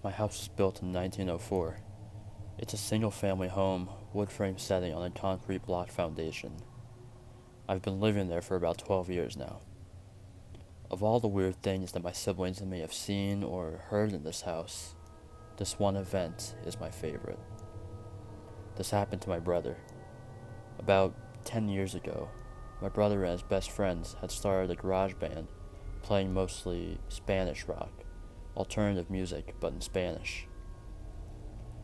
My house was built in 1904. It's a single-family home, wood frame setting on a concrete block foundation. I've been living there for about 12 years now. Of all the weird things that my siblings may have seen or heard in this house, this one event is my favorite. This happened to my brother. About 10 years ago, my brother and his best friends had started a garage band playing mostly Spanish rock, alternative music but in Spanish.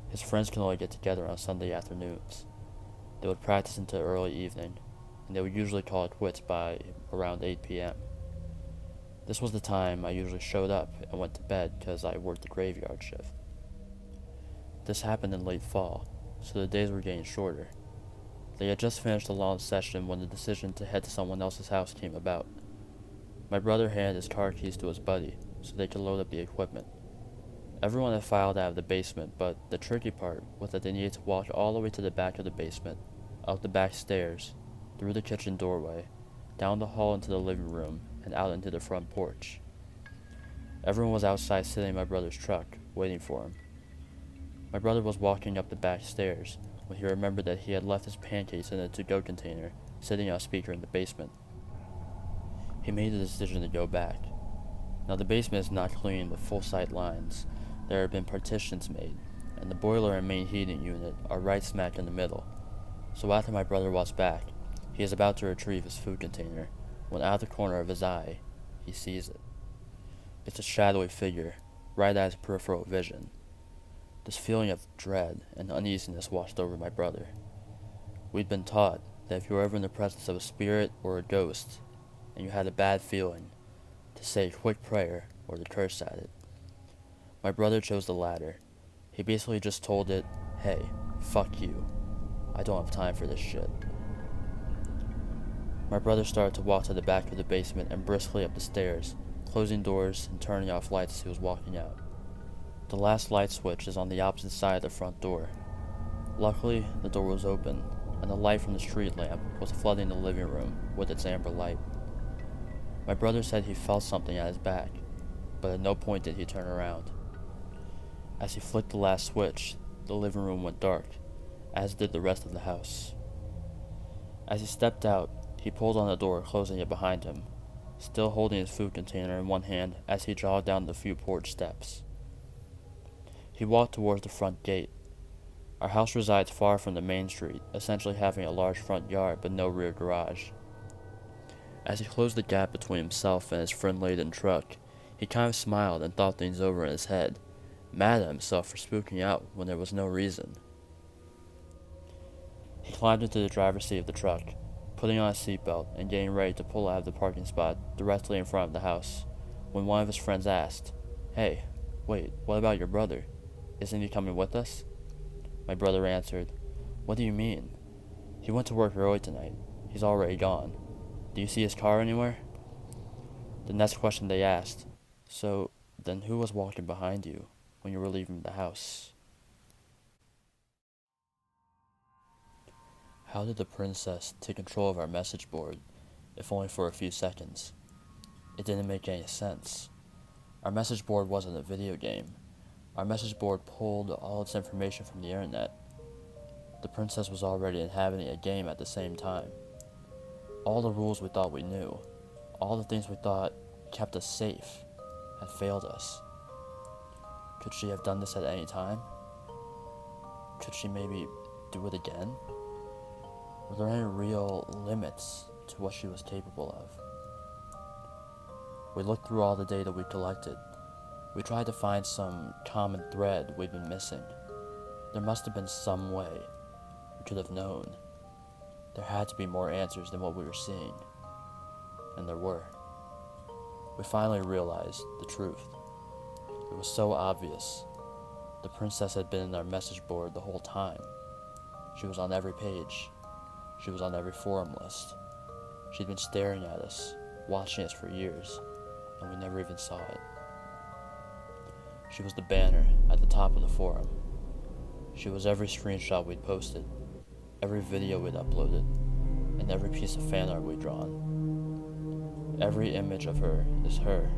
His friends could only get together on Sunday afternoons. They would practice into early evening, and they would usually call it quits by around 8 p.m. This was the time I usually showed up and went to bed because I worked the graveyard shift. This happened in late fall, so the days were getting shorter. They had just finished a long session when the decision to head to someone else's house came about. My brother handed his car keys to his buddy so they could load up the equipment. Everyone had filed out of the basement, but the tricky part was that they needed to walk all the way to the back of the basement, out the back stairs, through the kitchen doorway, down the hall into the living room, and out into the front porch. Everyone was outside sitting in my brother's truck, waiting for him. My brother was walking up the back stairs when he remembered that he had left his pancakes in a to-go container sitting on a speaker in the basement. He made the decision to go back. Now the basement is not clean with full sight lines. There have been partitions made, and the boiler and main heating unit are right smack in the middle. So after my brother walks back, he is about to retrieve his food container, when out of the corner of his eye, he sees it. It's a shadowy figure, right at his peripheral vision. This feeling of dread and uneasiness washed over my brother. We'd been taught that if you were ever in the presence of a spirit or a ghost, and you had a bad feeling, to say a quick prayer or to curse at it. My brother chose the latter. He basically just told it, "Hey, fuck you. I don't have time for this shit." My brother started to walk to the back of the basement and briskly up the stairs, closing doors and turning off lights as he was walking out. The last light switch is on the opposite side of the front door. Luckily, the door was open, and the light from the street lamp was flooding the living room with its amber light. My brother said he felt something at his back, but at no point did he turn around. As he flicked the last switch, the living room went dark, as did the rest of the house. As he stepped out, he pulled on the door, closing it behind him, still holding his food container in one hand as he jogged down the few porch steps. He walked towards the front gate. Our house resides far from the main street, essentially having a large front yard but no rear garage. As he closed the gap between himself and his friend-laden truck, he kind of smiled and thought things over in his head, mad at himself for spooking out when there was no reason. He climbed into the driver's seat of the truck, putting on a seatbelt and getting ready to pull out of the parking spot directly in front of the house, when one of his friends asked, "Hey, wait, what about your brother? Isn't he coming with us?" My brother answered, "What do you mean? He went to work early tonight. He's already gone. Do you see his car anywhere?" The next question they asked, "So, then who was walking behind you when you were leaving the house?" How did the princess take control of our message board, if only for a few seconds? It didn't make any sense. Our message board wasn't a video game. Our message board pulled all its information from the internet. The princess was already inhabiting a game at the same time. All the rules we thought we knew, all the things we thought kept us safe, had failed us. Could she have done this at any time? Could she maybe do it again? Were there any real limits to what she was capable of? We looked through all the data we collected. We tried to find some common thread we'd been missing. There must have been some way we could have known. There had to be more answers than what we were seeing. And there were. We finally realized the truth. It was so obvious. The princess had been in our message board the whole time. She was on every page. She was on every forum list. She'd been staring at us, watching us for years, and we never even saw it. She was the banner at the top of the forum. She was every screenshot we'd posted, every video we'd uploaded, and every piece of fan art we'd drawn. Every image of her is her,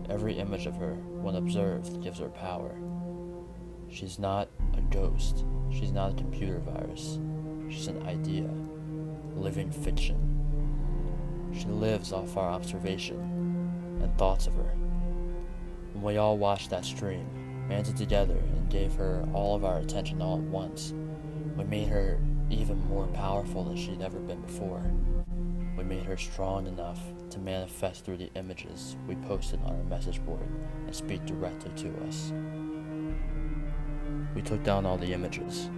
Every image of her, when observed, gives her power. She's not a ghost. She's not a computer virus. She's an idea, living fiction. She lives off our observation and thoughts of her. When we all watched that stream, banded together and gave her all of our attention all at once, we made her even more powerful than she'd ever been before. We made her strong enough to manifest through the images we posted on our message board and speak directly to us. We took down all the images.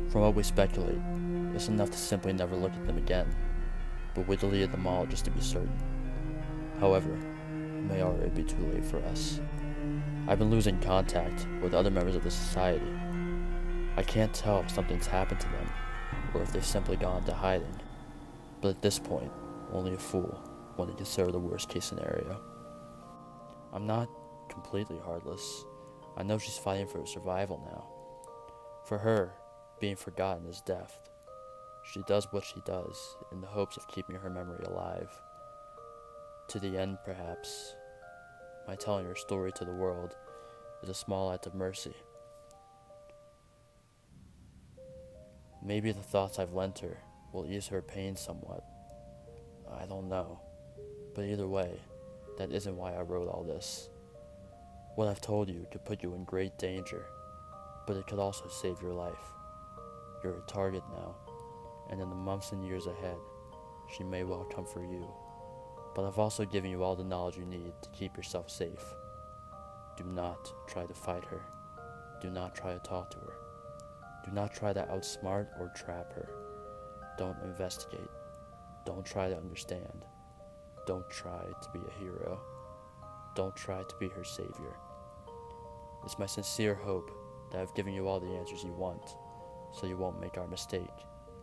From what we speculate, it's enough to simply never look at them again, but we deleted them all just to be certain. However, it may already be too late for us. I've been losing contact with other members of the society. I can't tell if something's happened to them, or if they've simply gone into hiding. But at this point, only a fool when to consider the worst case scenario. I'm not completely heartless. I know she's fighting for her survival now. For her, being forgotten is death. She does what she does in the hopes of keeping her memory alive. To the end, perhaps, my telling her story to the world is a small act of mercy. Maybe the thoughts I've lent her will ease her pain somewhat. I don't know. But either way, that isn't why I wrote all this. What I've told you could put you in great danger, but it could also save your life. You're a target now, and in the months and years ahead, she may well come for you. But I've also given you all the knowledge you need to keep yourself safe. Do not try to fight her. Do not try to talk to her. Do not try to outsmart or trap her. Don't investigate. Don't try to understand. Don't try to be a hero. Don't try to be her savior. It's my sincere hope that I've given you all the answers you want, so you won't make our mistake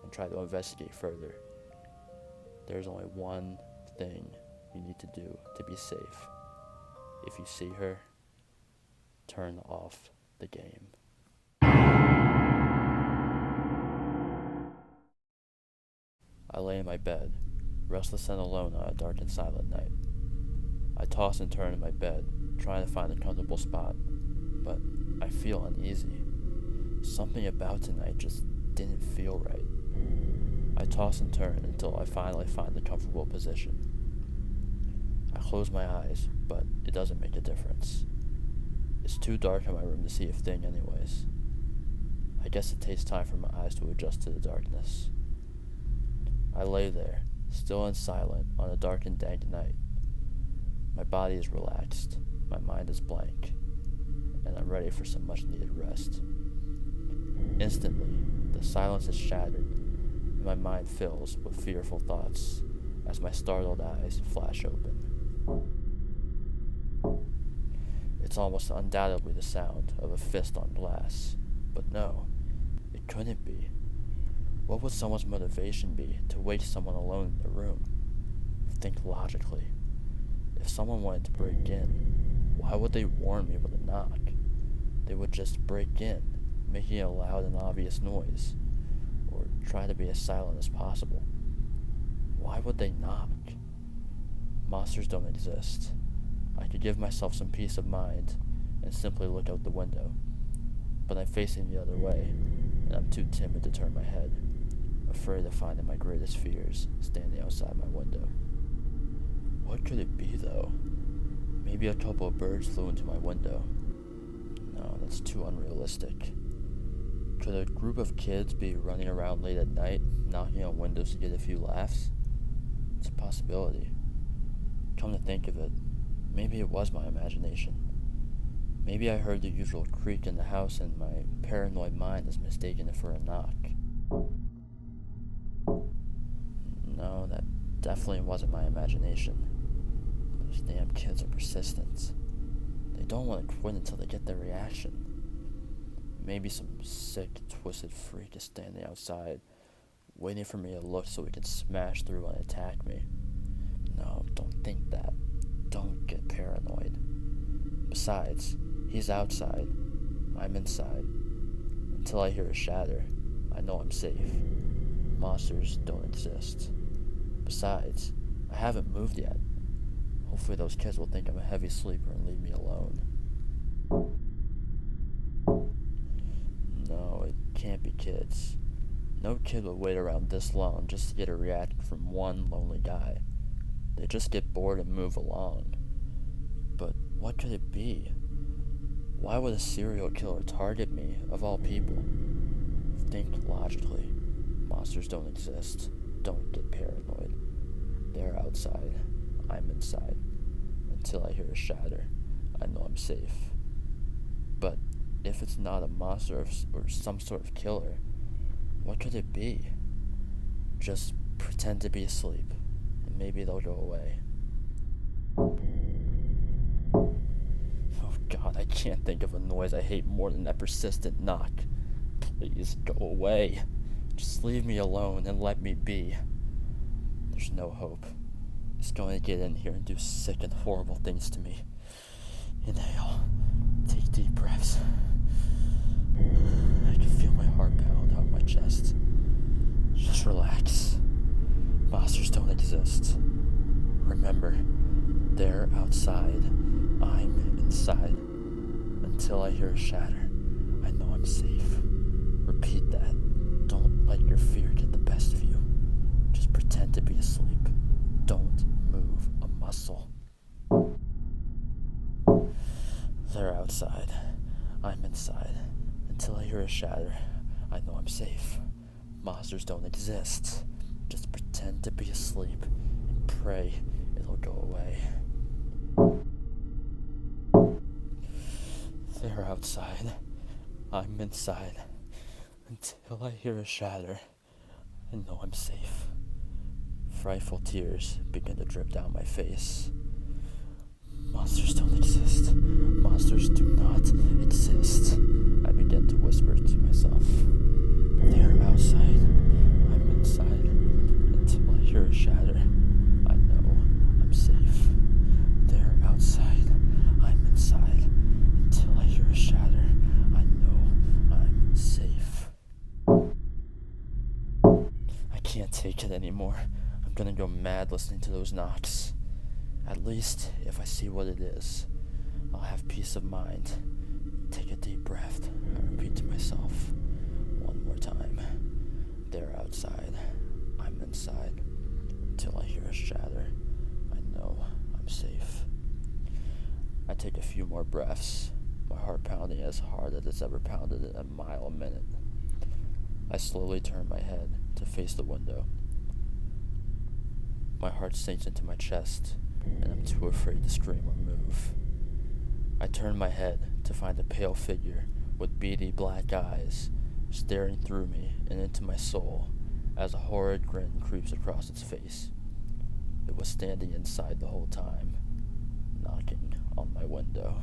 and try to investigate further. There's only one thing you need to do to be safe. If you see her, turn off the game. I lay in my bed, restless and alone on a dark and silent night. I toss and turn in my bed, trying to find a comfortable spot, but I feel uneasy. Something about tonight just didn't feel right. I toss and turn until I finally find a comfortable position. I close my eyes, but it doesn't make a difference. It's too dark in my room to see a thing anyways. I guess it takes time for my eyes to adjust to the darkness. I lay there, still and silent, on a dark and dank night. My body is relaxed, my mind is blank, and I'm ready for some much-needed rest. Instantly, the silence is shattered, and my mind fills with fearful thoughts as my startled eyes flash open. It's almost undoubtedly the sound of a fist on glass, but no, it couldn't be. What would someone's motivation be to wake someone alone in the room? Think logically. If someone wanted to break in, why would they warn me with a knock? They would just break in, making a loud and obvious noise, or try to be as silent as possible. Why would they knock? Monsters don't exist. I could give myself some peace of mind and simply look out the window, but I'm facing the other way, and I'm too timid to turn my head, afraid of finding my greatest fears standing outside my window. What could it be, though? Maybe a couple of birds flew into my window. No, that's too unrealistic. Could a group of kids be running around late at night, knocking on windows to get a few laughs? It's a possibility. Come to think of it, maybe it was my imagination. Maybe I heard the usual creak in the house and my paranoid mind has mistaken it for a knock. No, that definitely wasn't my imagination. Those damn kids are persistent. They don't want to quit until they get their reaction. Maybe some sick, twisted freak is standing outside, waiting for me to look so he can smash through and attack me. No, don't think that. Don't get paranoid. Besides, he's outside. I'm inside. Until I hear a shatter, I know I'm safe. Monsters don't exist. Besides, I haven't moved yet. Hopefully those kids will think I'm a heavy sleeper and leave me alone. No, it can't be kids. No kid would wait around this long just to get a reaction from one lonely guy. They just get bored and move along. But what could it be? Why would a serial killer target me, of all people? Think logically. Monsters don't exist. Don't get paranoid. They're outside. I'm inside. Until I hear a shatter, I know I'm safe. But if it's not a monster or some sort of killer, what could it be? Just pretend to be asleep, and maybe they'll go away. Oh God, I can't think of a noise I hate more than that persistent knock. Please go away. Just leave me alone and let me be. There's no hope. It's going to get in here and do sick and horrible things to me. Inhale. Take deep breaths. I can feel my heart pound out my chest. Just relax. Monsters don't exist. Remember, they're outside. I'm inside. Until I hear a shatter, I know I'm safe. Repeat that. Don't let your fear get the best of you. Just pretend to be asleep. Don't move a muscle. They're outside. I'm inside. Until I hear a shatter, I know I'm safe. Monsters don't exist. Just pretend to be asleep and pray it'll go away. They're outside. I'm inside. Until I hear a shatter, I know I'm safe. Frightful tears begin to drip down my face. Monsters don't exist. Monsters do not exist. I begin to whisper to myself. They're outside. I'm inside. Until I hear a shatter, I know I'm safe. They're outside. I'm inside. Until I hear a shatter, I know I'm safe. I can't take it anymore. I'm gonna go mad listening to those knocks. At least, if I see what it is, I'll have peace of mind. Take a deep breath. I repeat to myself one more time. They're outside. I'm inside. Until I hear a shatter, I know I'm safe. I take a few more breaths, my heart pounding as hard as it's ever pounded in a mile a minute. I slowly turn my head to face the window. My heart sinks into my chest, and I'm too afraid to scream or move. I turn my head to find a pale figure with beady black eyes staring through me and into my soul as a horrid grin creeps across its face. It was standing inside the whole time, knocking on my window.